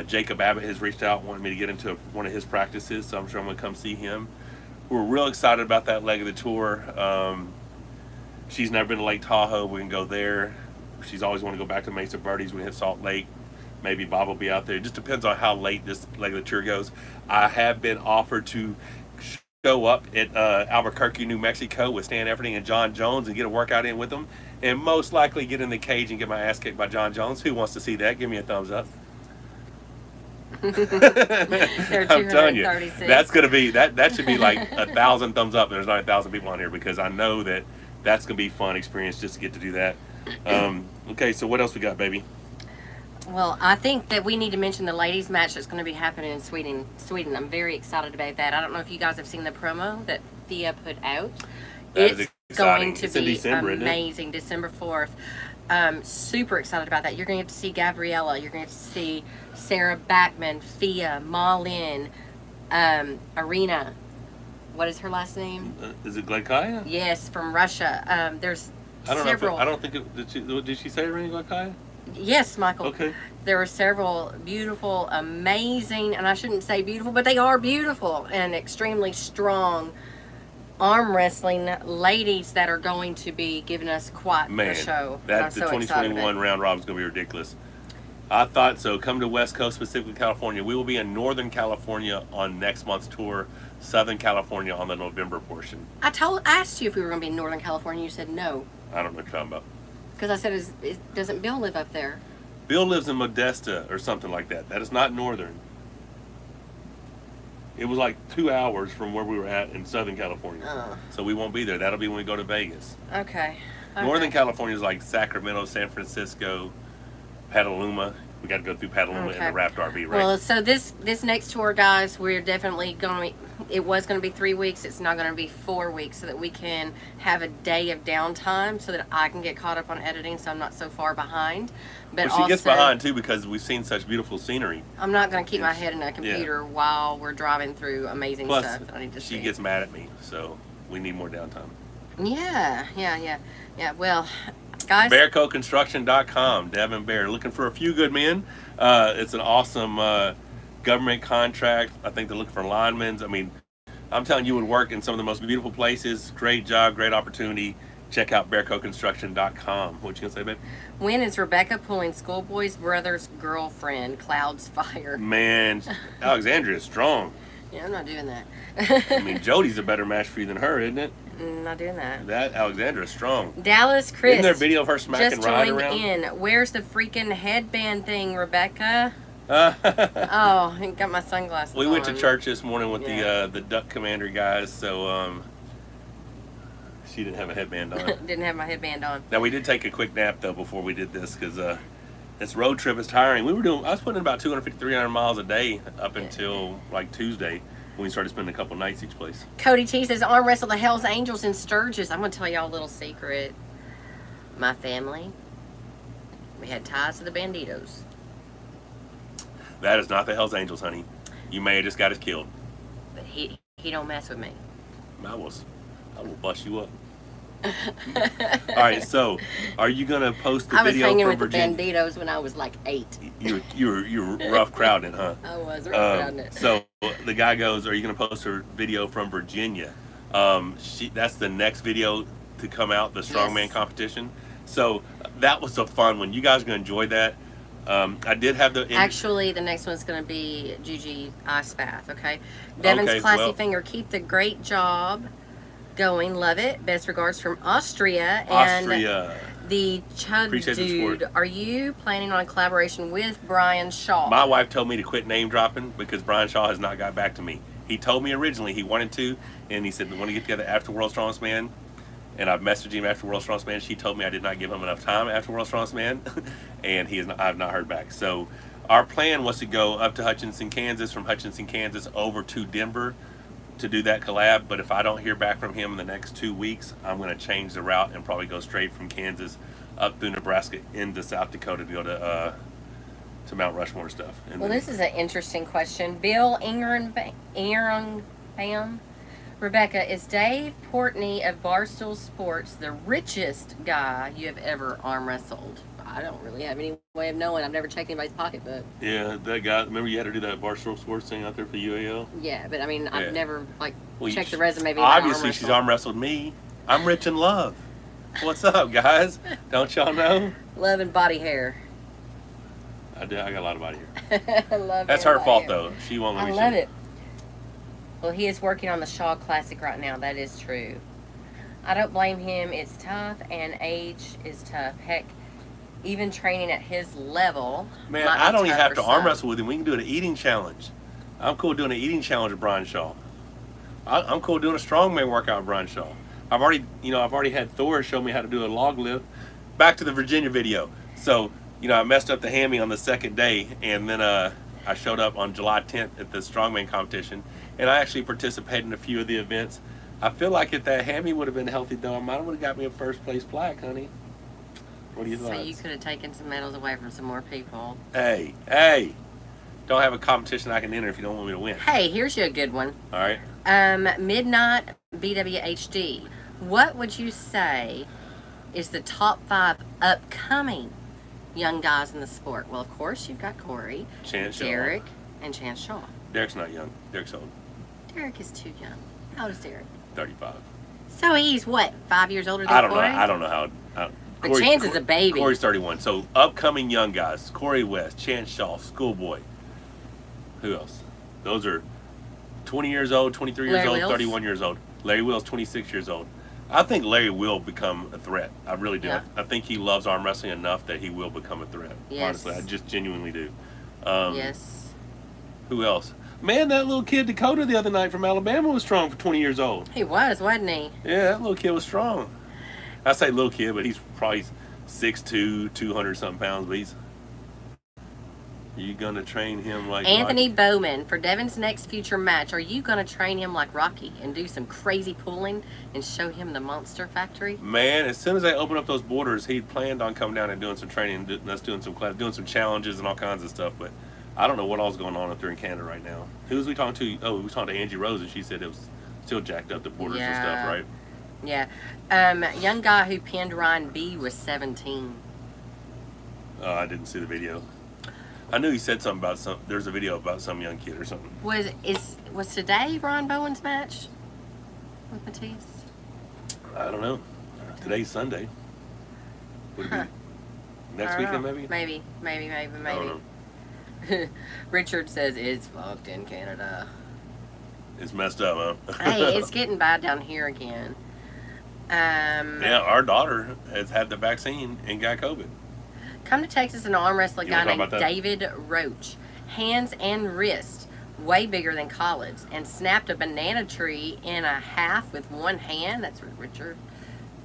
Jacob Abbott has reached out, wanted me to get into one of his practices, so I'm sure I'm going to come see him. We're real excited about that leg of the tour. She's never been to Lake Tahoe. We can go there. She's always wanted to go back to Mesa Verdes. We hit Salt Lake. Maybe Bob will be out there. It just depends on how late this leg of the tour goes. I have been offered to show up at Albuquerque, New Mexico with Stan Efferding and John Jones and get a workout in with them, and most likely get in the cage and get my ass kicked by John Jones. Who wants to see that? Give me a thumbs up. I'm telling you, that's gonna be that should be like 1,000 thumbs up. There's not 1,000 people on here because I know that's gonna be a fun experience just to get to do that. Okay, so what else we got, baby? Well, I think that we need to mention the ladies' match that's going to be happening in Sweden. I'm very excited about that. I don't know if you guys have seen the promo that Thea put out. It's going to be December, amazing. December 4th. Super excited about that. You're going to get to see Gabriella. You're going to get to see Sarah Backman, Thea, Ma Lin, Arena. What is her last name? Is it Glykaya? Yes, from Russia. There's several. I don't think did she say Arena Glykaya? Yes, Michael. Okay. There were several beautiful, amazing, and I shouldn't say beautiful, but they are beautiful and extremely strong arm wrestling ladies that are going to be giving us quite the show. The 2021 round robin is going to be ridiculous. I thought so. Come to West Coast, specifically California. We will be in Northern California on next month's tour, Southern California on the November portion. I asked you if we were going to be in Northern California. You said no. I don't know what you're talking about. Because I said, doesn't Bill live up there? Bill lives in Modesta or something like that. That is not northern. It was like 2 hours from where we were at in Southern California. Oh. So we won't be there. That'll be when we go to Vegas. Okay. Northern California is like Sacramento, San Francisco, Petaluma. We got to go through Petaluma and the Raft RV, right? Well, so this next tour, guys, we're definitely going to, it was going to be 3 weeks. It's now going to be 4 weeks so that we can have a day of downtime so that I can get caught up on editing so I'm not so far behind. But well, she gets behind, too, because we've seen such beautiful scenery. I'm not going to keep my head in a computer while we're driving through amazing stuff that I need to see. She gets mad at me, so we need more downtime. Yeah. Well, guys, BearcoConstruction.com, Devon Bear, looking for a few good men. It's an awesome government contract. I think they're looking for linemen. I mean, I'm telling you, would work in some of the most beautiful places. Great job, great opportunity. Check out BearcoConstruction.com. What you gonna say, babe? When is Rebecca pulling Schoolboy's brother's girlfriend? Clouds fire. Man, Alexandria is strong. Yeah, I'm not doing that. I mean, Jody's a better match for you than her, isn't it? Not doing that. That Alexandra is strong. Dallas Chris. Isn't there a video of her smacking Ryan around? Just joined in. Where's the freaking headband thing, Rebecca? Oh, I got my sunglasses We went to on. church this morning with the Duck Commander guys, so She didn't have a headband on. Didn't have my headband on. Now we did take a quick nap though before we did this because this road trip is tiring. I was putting in about 250, 300 miles a day up until like Tuesday when we started spending a couple nights each place. Cody T says arm wrestle the Hells Angels in Sturgis. I'm gonna tell y'all a little secret. My family, we had ties to the Banditos. That is not the Hells Angels, honey. You may have just got us killed. But he don't mess with me. I will bust you up. All right, so are you gonna post the I was video hanging from with Virginia? the Banditos when I was like 8. You were rough crowding, huh? I was rough crowding. So the guy goes, "Are you gonna post a video from Virginia?" That's the next video to come out, the strongman competition. So that was a fun one. You guys are gonna enjoy that. I did have Actually, the next one's going to be Gigi Ice Bath, okay? Devin's Classy Finger, keep the great job going. Love it. Best regards from Austria. And the Chud Dude, are you planning on collaboration with Brian Shaw? My wife told me to quit name dropping because Brian Shaw has not got back to me. He told me originally he wanted to, and he said, "We want to get together after World's Strongest Man." And I've messaged him after World's Strongest Man. She told me I did not give him enough time after World's Strongest Man, and I've not heard back. So our plan was to go up to Hutchinson, Kansas, from Hutchinson, Kansas over to Denver to do that collab. But if I don't hear back from him in the next 2 weeks, I'm going to change the route and probably go straight from Kansas up through Nebraska into South Dakota to go to Mount Rushmore stuff. And well, this is an interesting question. Bill Ingram, Rebecca, is Dave Portney of Barstool Sports the richest guy you have ever arm wrestled? I don't really have any way of knowing. I've never checked anybody's pocketbook. Yeah, that guy. Remember you had to do that Barstool Sports thing out there for the UAL? Yeah, but I mean, I've never checked the resume. Obviously, she's arm wrestled me. I'm rich in love. What's up, guys? Don't y'all know? Love and body hair. I got a lot of body hair. I love. That's her fault though. She won't let me. I love it. Well, he is working on the Shaw Classic right now. That is true. I don't blame him. It's tough, and age is tough. Heck, even training at his level. Man, I don't even have to arm wrestle with him. We can do an eating challenge. I'm cool doing an eating challenge with Brian Shaw. I'm cool doing a strongman workout with Brian Shaw. I've already had Thor show me how to do a log lift. Back to the Virginia video. So, I messed up the hammy on the second day, and then I showed up on July 10th at the strongman competition, and I actually participated in a few of the events. I feel like if that hammy would have been healthy, though, I might have got me a first place plaque, honey. What do you think? So you could have taken some medals away from some more people. Hey, don't have a competition I can enter if you don't want me to win. Hey, here's you a good one. All right. Midnight BWHD. What would you say is the top 5 upcoming young guys in the sport? Well, of course, you've got Corey, Derek, and Chance Shaw. Derek's not young. Derek's old. Derek is too young. How old is Derek? 35. So he's what, 5 years older than Corey? I don't know how. But Chance is a baby. Corey's 31. So upcoming young guys: Corey West, Chance Shaw, Schoolboy. Who else? Those are 20 years old, 23 years old, 31 years old. Larry Will's 26 years old. I think Larry will become a threat. I really do. Yeah. I think he loves arm wrestling enough that he will become a threat. Yes. Honestly, I just genuinely do. Yes. Who else? Man, that little kid Dakota the other night from Alabama was strong for 20 years old. He was, wasn't he? Yeah, that little kid was strong. I say little kid, but he's probably 6'2", 200-something pounds. But you gonna train him like Anthony Bowman for Devin's next future match? Are you gonna train him like Rocky and do some crazy pulling and show him the monster factory? Man, as soon as they open up those borders, he planned on coming down and doing some training, us doing some class, doing some challenges and all kinds of stuff. But I don't know what all's going on up there in Canada right now. Who was we talking to? Oh, we were talking to Angie Rose, and she said it was still jacked up, the borders and stuff, right? Yeah. Young guy who pinned Ryan B was 17. I didn't see the video. I knew he said something about there's a video about some young kid or something. Was today Ron Bowen's match with Matisse? I don't know. Today's Sunday. Would it be next weekend maybe? Maybe. I don't know. Richard says it's fucked in Canada. It's messed up, huh? Hey, it's getting bad down here again. Yeah, our daughter has had the vaccine and got COVID. Come to Texas and arm wrestle a guy named David Roach. Hands and wrist, way bigger than Collard's, and snapped a banana tree in a half with one hand. That's Richard.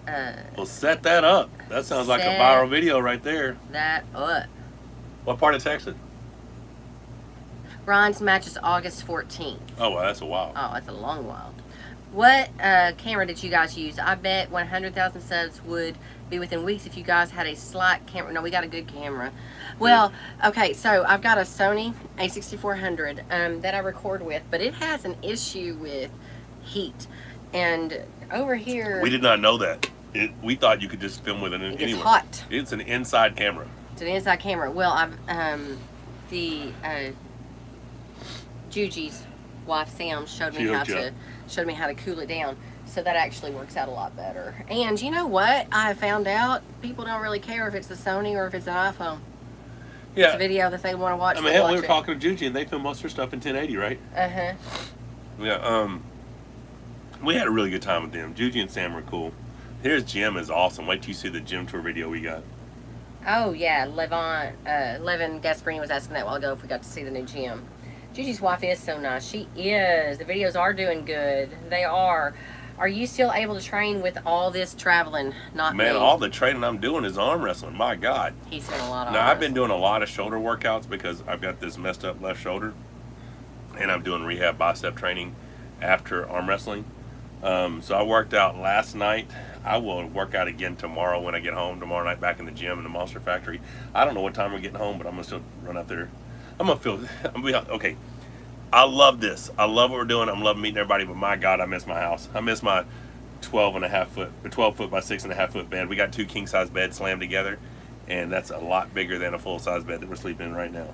Well, set that up. That sounds like a viral video right there. That up. What part of Texas? Ron's match is August 14th. Oh, well, that's a while. Oh, that's a long while. What camera did you guys use? I bet 100,000 subs would be within weeks if you guys had a slight camera. No, we got a good camera. Well, okay, so I've got a Sony a6400 that I record with, but it has an issue with heat. And over here... We did not know that. We thought you could just film with it anywhere. It's hot. It's an inside camera. It's an inside camera. Well, I've Juji's wife Sam showed me how to cool it down, so that actually works out a lot better. And you know what? I found out people don't really care if it's the Sony or if it's an iPhone. Yeah, it's a video that they want to watch. I mean, hell, we were talking to Juji, and they film most of their stuff in 1080, right? Yeah. We had a really good time with them. Juji and Sam were cool. Here's Jim is awesome. Wait till you see the gym tour video we got. Oh yeah, Levin Gasparini was asking that a while ago if we got to see the new gym. Juji's wife is so nice. She is. The videos are doing good. They are. Are you still able to train with all this traveling? Not Man, me. all the training I'm doing is arm wrestling. My God. He's doing a lot of Now, arm I've been wrestling. doing a lot of shoulder workouts because I've got this messed up left shoulder. And I'm doing rehab bicep training after arm wrestling. So I worked out last night. I will work out again tomorrow when I get home. Tomorrow night back in the gym in the Monster Factory. I don't know what time we're getting home, but I'm going to still run out there. Okay. I love this. I love what we're doing. I'm loving meeting everybody, but my God, I miss my house. I miss my 12 foot by 6.5 foot bed. We got 2 king size beds slammed together, and that's a lot bigger than a full size bed that we're sleeping in right now.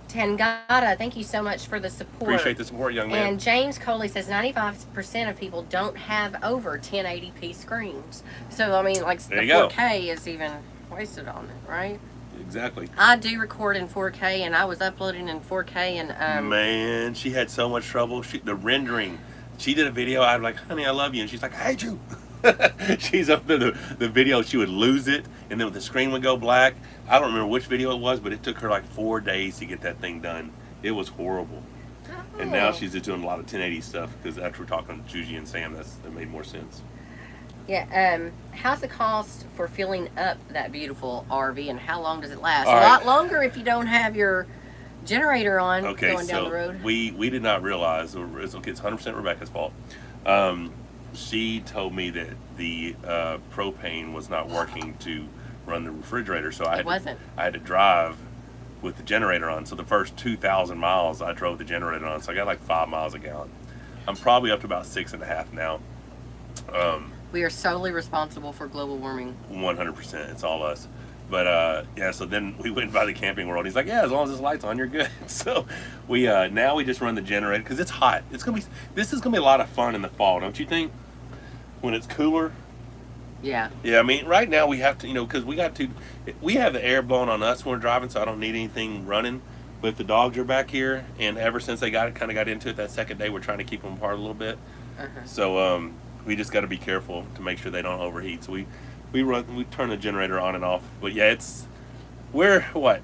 Tangata, thank you so much for the support. Appreciate the support, young man. And James Coley says 95% of people don't have over 1080p screens. So, I mean, like, the 4K is even wasted on it, right? Exactly. I do record in 4K, and I was uploading in 4K, and man, she had so much trouble. The rendering. She did a video. I'm like, honey, I love you, and she's like, I hate you. She's up there. The video, she would lose it, and then the screen would go black. I don't remember which video it was, but it took her like 4 days to get that thing done. It was horrible. Oh. And now she's just doing a lot of 1080 stuff because after we're talking to Juji and Sam, that made more sense. Yeah, how's the cost for filling up that beautiful RV, and how long does it last? All a right. lot longer if you don't have your generator on going down the road. We did not realize, it's 100% Rebecca's fault. She told me that the propane was not working to run the refrigerator, so I had to drive with the generator on. So the first 2,000 miles I drove the generator on, so I got like 5 miles a gallon. I'm probably up to about 6.5 now. We are solely responsible for global warming. 100%, it's all us. But yeah, so then we went by the Camping World. He's like, yeah, as long as this light's on, you're good. So we now we just run the generator because it's hot. This is gonna be a lot of fun in the fall, don't you think? When it's cooler. Yeah. Yeah, I mean, right now we have to, because we have the air blowing on us when we're driving, so I don't need anything running. But the dogs are back here, and ever since they kind of got into it that second day, we're trying to keep them apart a little bit. So we just got to be careful to make sure they don't overheat. So we turn the generator on and off. But yeah, we're what,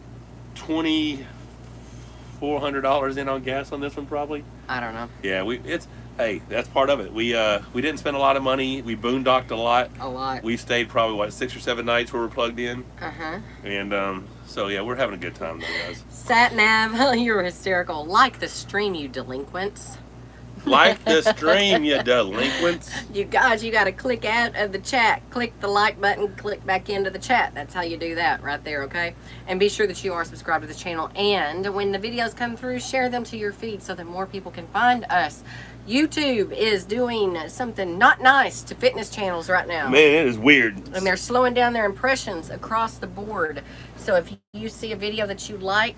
$2,400 in on gas on this one probably. I don't know. Yeah, hey, that's part of it. We didn't spend a lot of money. We boondocked a lot. We stayed probably 6 or 7 nights where we're plugged in. And so yeah, we're having a good time though, guys. Sat nav, you're hysterical. Like the stream, you delinquents. Like the stream, you delinquents. You guys, you got to click out of the chat. Click the like button, click back into the chat. That's how you do that right there, okay? And be sure that you are subscribed to the channel. And when the videos come through, share them to your feed so that more people can find us. YouTube is doing something not nice to fitness channels right now. Man, it is weird. And they're slowing down their impressions across the board. So if you see a video that you like,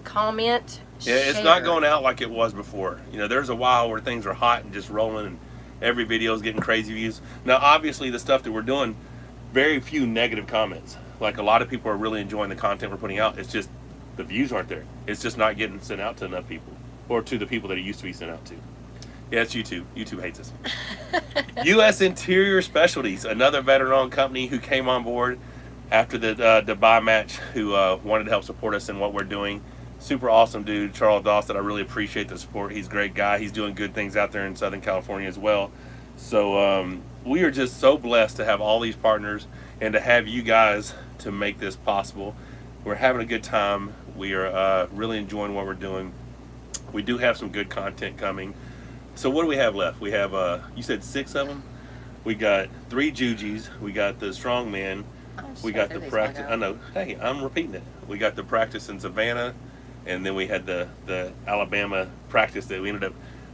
comment, yeah, it's share. not going out like it was before. There's a while where things are hot and just rolling and every video is getting crazy views. Now, obviously, the stuff that we're doing, very few negative comments. Like, a lot of people are really enjoying the content we're putting out. It's just the views aren't there. It's just not getting sent out to enough people, or to the people that it used to be sent out to. Yeah, it's YouTube. YouTube hates us. U.S. Interior Specialties, another veteran-owned company who came on board after the Dubai match, who wanted to help support us in what we're doing. Super awesome dude, Charles Dawson. I really appreciate the support. He's a great guy. He's doing good things out there in Southern California as well. So we are just so blessed to have all these partners and to have you guys to make this possible. We're having a good time. We are really enjoying what we're doing. We do have some good content coming. So what do we have left? We have you said 6 of them. We got 3 Jujis. We got the strongman. We got the practice. I know. Hey, I'm repeating it. We got the practice in Savannah, and then we had the Alabama practice that we ended up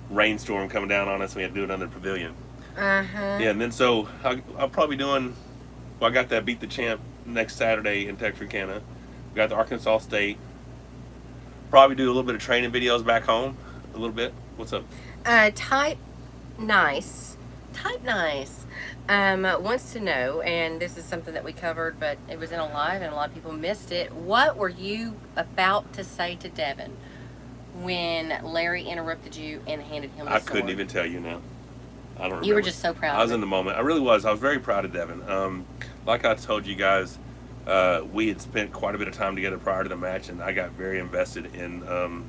rainstorm coming down on us. We had to do it under the pavilion. Yeah, and then so I'll probably doing. Well, I got that Beat the Champ next Saturday in Texarkana. We got the Arkansas State. Probably do a little bit of training videos back home. A little bit. What's up? Type nice. Type nice. Wants to know, and this is something that we covered, but it was in a live and a lot of people missed it. What were you about to say to Devin when Larry interrupted you and handed him the sword? I couldn't even tell you now. I don't remember. You were just so proud. I was in the moment. I really was. I was very proud of Devin. Like I told you guys, we had spent quite a bit of time together prior to the match, and I got very invested in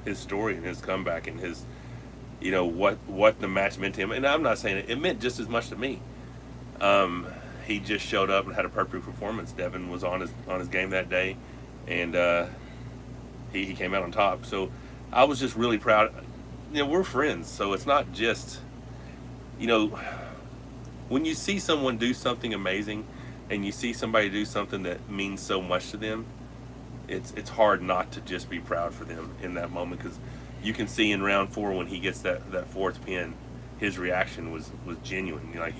his story and his comeback and his, you know, what the match meant to him. And I'm not saying it meant just as much to me. He just showed up and had a perfect performance. Devin was on his game that day, and he came out on top. So I was just really proud. You know, we're friends, so it's not just, you know, when you see someone do something amazing and you see somebody do something that means so much to them, it's hard not to just be proud for them in that moment, because you can see in round 4 when he gets that 4th pin, his reaction was genuine. You know, like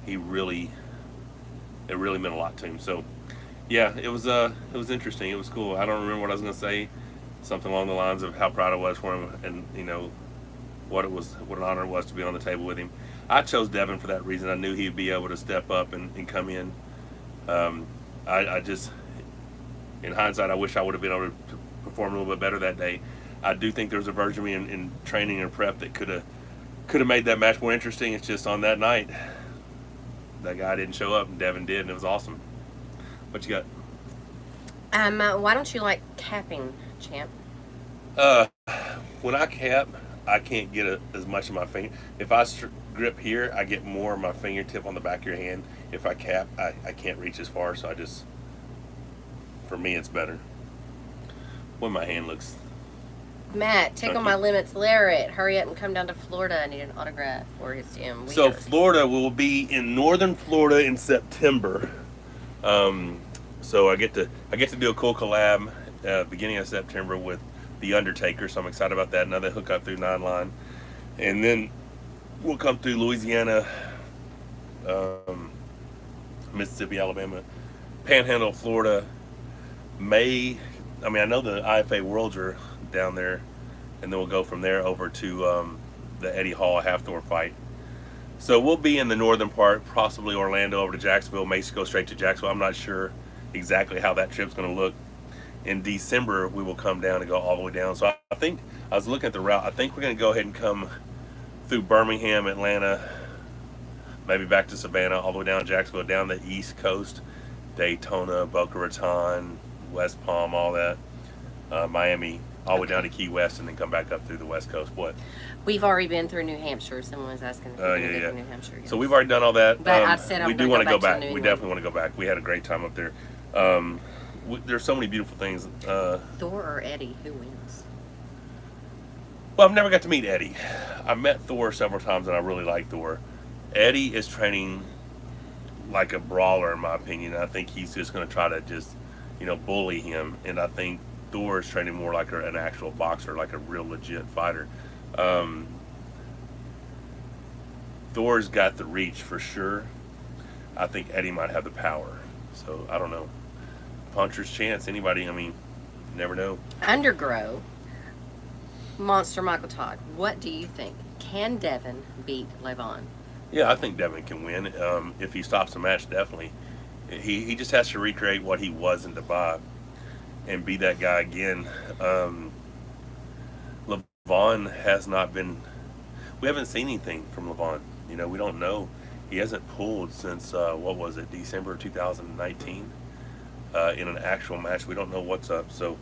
it really meant a lot to him. So yeah, it was interesting. It was cool. I don't remember what I was gonna say. Something along the lines of how proud I was for him, and you know what an honor it was to be on the table with him. I chose Devin for that reason. I knew he'd be able to step up and come in. I just, in hindsight, I wish I would have been able to perform a little bit better that day. I do think there was a version of me in training and prep that could have made that match more interesting. It's just on that night, that guy didn't show up, and Devin did, and it was awesome. What you got? Why don't you like capping, champ? When I cap, I can't get as much of my finger. If I grip here, I get more of my fingertip on the back of your hand. If I cap, I can't reach as far, so for me, it's better when my hand looks. Matt, tickle my limits, Larry. Hurry up and come down to Florida. I need an autograph for his gym. So Florida will be in northern Florida in September. So I get to do a cool collab beginning of September with The Undertaker. So I'm excited about that. Another hookup through 9 Line, and then we'll come through Louisiana, Mississippi, Alabama, Panhandle, Florida. I know the IFA Worlds are down there, and then we'll go from there over to the Eddie Hall Half-Thor fight. So we'll be in the northern part, possibly Orlando over to Jacksonville, may go straight to Jacksonville. I'm not sure exactly how that trip's going to look. In December, we will come down and go all the way down. So I think, I was looking at the route, I think we're going to go ahead and come through Birmingham, Atlanta, maybe back to Savannah, all the way down to Jacksonville, down the East Coast, Daytona, Boca Raton, West Palm, all that, Miami, all the way down to Key West, and then come back up through the West Coast. What? We've already been through New Hampshire. Someone was asking if we've been to New Hampshire. Yes. So we've already done all that. But I said we do want to go back. We definitely want to go back. We had a great time up there. There's so many beautiful things. Thor or Eddie, who wins? Well, I've never got to meet Eddie. I met Thor several times, and I really like Thor. Eddie is training like a brawler, in my opinion. I think he's just going to try to just, bully him. And I think Thor is training more like an actual boxer, like a real legit fighter. Thor's got the reach for sure. I think Eddie might have the power. So I don't know. Puncher's chance. Anybody? Never know. Undergrow. Monster Michael Todd. What do you think? Can Devin beat Levon? Yeah, I think Devin can win if he stops the match. Definitely. He just has to recreate what he was in Dubai and be that guy again. Levon has not been. We haven't seen anything from Levon. We don't know. He hasn't pulled since December 2019 in an actual match. We don't know what's up. So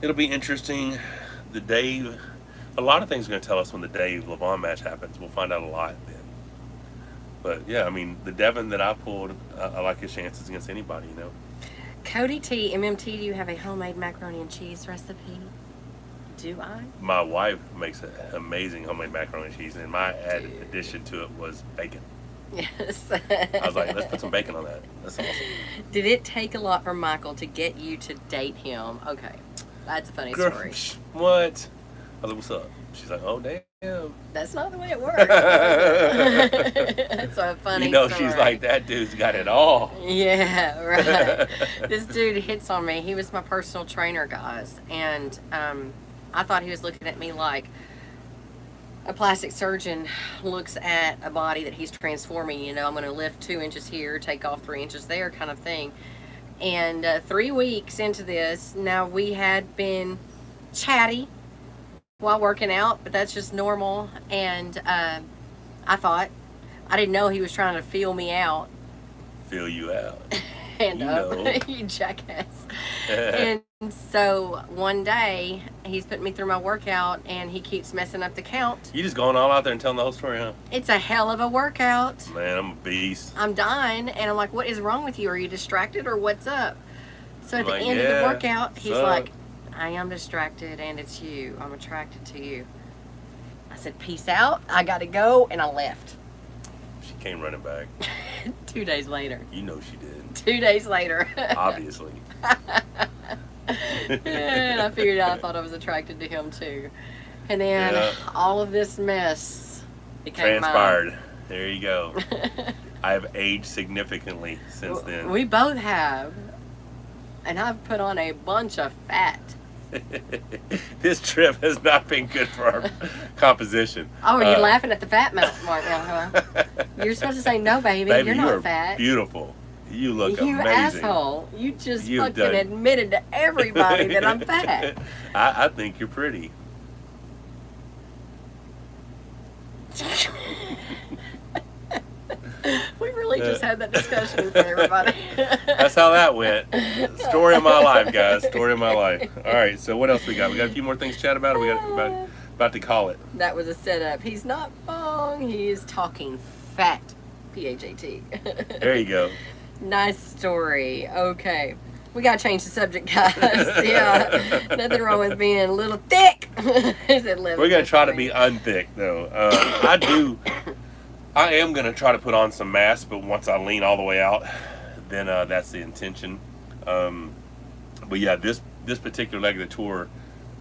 it'll be interesting. A lot of things are going to tell us when the Dave Levon match happens. We'll find out a lot then. But yeah, I mean, the Devin that I pulled, I like his chances against anybody, you know. Cody T, MMT, do you have a homemade macaroni and cheese recipe? Do I? My wife makes an amazing homemade macaroni and cheese, and my addition to it was bacon. Yes. I was like, let's put some bacon on that. That's awesome. Did it take a lot for Michael to get you to date him? Okay, that's a funny Girl, story. What? I was like, what's up? She's like, oh, damn. That's not the way it works. That's a funny story. She's like, that dude's got it all. Yeah, right. This dude hits on me. He was my personal trainer, guys. And I thought he was looking at me like a plastic surgeon looks at a body that he's transforming. You know, I'm going to lift 2 inches here, take off 3 inches there kind of thing. And 3 weeks into this, now we had been chatty while working out, but that's just normal. And I didn't know he was trying to feel me out. Feel you out. And you jackass. And so one day he's putting me through my workout and he keeps messing up the count. You just going all out there and telling the whole story, huh? It's a hell of a workout. Man, I'm a beast. I'm dying, and I'm like, what is wrong with you? Are you distracted or what's up? So at the end of the workout, he's like, I am distracted and it's you. I'm attracted to you. I said, peace out. I got to go, and I left. She came running back. 2 days later. You know she did. 2 days later. Obviously. And I figured out I thought I was attracted to him too. And then all of this mess became transpired. Mine. There you go. I have aged significantly since then. We both have. And I've put on a bunch of fat. This trip has not been good for our composition. Oh, are you laughing at the fat mark now, huh? You're supposed to say, no, baby you're not fat. Beautiful. You look you amazing. Asshole. You just fucking admitted to everybody that I'm fat. I think you're pretty. We really just had that discussion for everybody. That's how that went. Story of my life, guys. Story of my life. All right, so what else we got? We got a few more things to chat about, or we got about to call it? That was a setup. He's not wrong. He is talking fat. P-H-A-T. There you go. Nice story. Okay. We gotta change the subject, guys. Yeah. Nothing wrong with being a little thick. We're gonna try to be unthick, though. I am gonna try to put on some mass, but once I lean all the way out, then that's the intention. But yeah, this particular leg of the tour,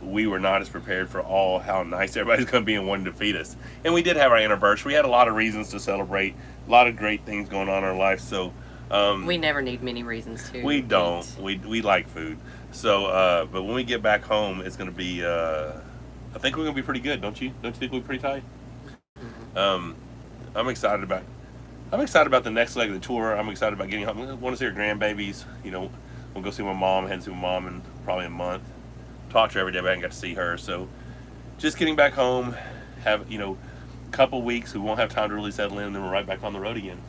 we were not as prepared for how nice everybody's gonna be and wanting to feed us. And we did have our anniversary. We had a lot of reasons to celebrate. A lot of great things going on in our life. So. We never need many reasons to. We don't. We like food. So, but when we get back home, it's going to be. I think we're going to be pretty good, don't you? Don't you think we're pretty tight? I'm excited about. the next leg of the tour. I'm excited about getting home. I want to see our grandbabies. You know, we'll go see my mom. Head to see my mom in probably a month. Talk to her every day, but I haven't got to see her. So, just getting back home. Have a couple weeks. We won't have time to really settle in, and then we're right back on the road again.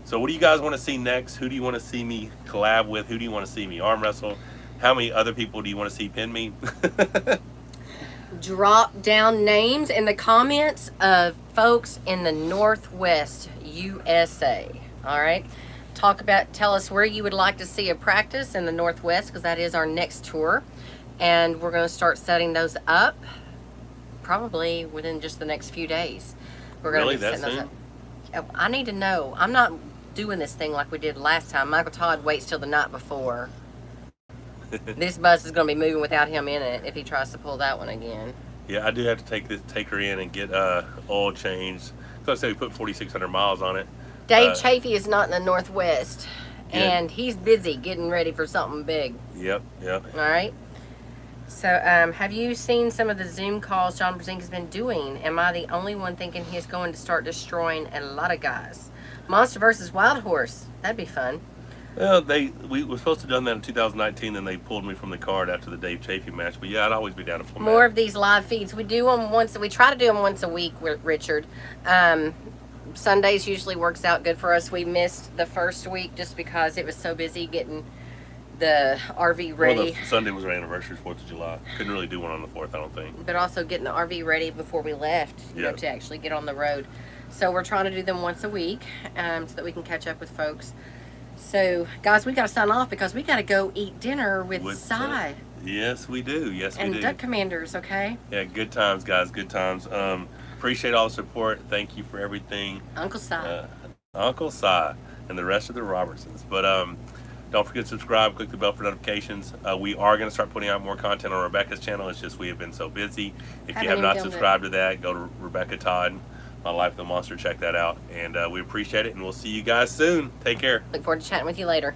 So what do you guys want to see next? Who do you want to see me collab with? Who do you want to see me arm wrestle? How many other people do you want to see pin me? Drop down names in the comments of folks in the Northwest USA. All right. Tell us where you would like to see a practice in the Northwest, because that is our next tour. And we're going to start setting those up probably within just the next few days. We're going to be setting those up. I need to know. I'm not doing this thing like we did last time. Michael Todd waits till the night before. This bus is going to be moving without him in it if he tries to pull that one again. Yeah, I do have to take her in and get oil changed. So I said we put 4,600 miles on it. Dave Chafee is not in the Northwest, and he's busy getting ready for something big. Yep. All right. So, have you seen some of the Zoom calls John BRZENK has been doing? Am I the only one thinking he's going to start destroying a lot of guys? Monster versus Wild Horse. That'd be fun. Well, we were supposed to have done that in 2019, and they pulled me from the card after the Dave Chafee match. But yeah, I'd always be down to pull more of these live feeds. We do them we try to do them once a week, Richard. Sundays usually works out good for us. We missed the first week just because it was so busy getting the RV ready. Well, Sunday was our anniversary, 4th of July. Couldn't really do one on the 4th, I don't think. But also getting the RV ready before we left, to actually get on the road. So we're trying to do them once a week, so that we can catch up with folks. So, guys, we got to sign off because we got to go eat dinner with Cy. Yes, we do. Yes, we do. And Duck Commanders, okay? Yeah, good times, guys. Good times. Appreciate all the support. Thank you for everything. Uncle Cy. Uncle Cy and the rest of the Robertsons. But don't forget to subscribe, click the bell for notifications. We are going to start putting out more content on Rebecca's channel. It's just we have been so busy. If you have not subscribed to that, go to Rebecca Todd, My Life the Monster. Check that out. And we appreciate it, and we'll see you guys soon. Take care. Look forward to chatting with you later.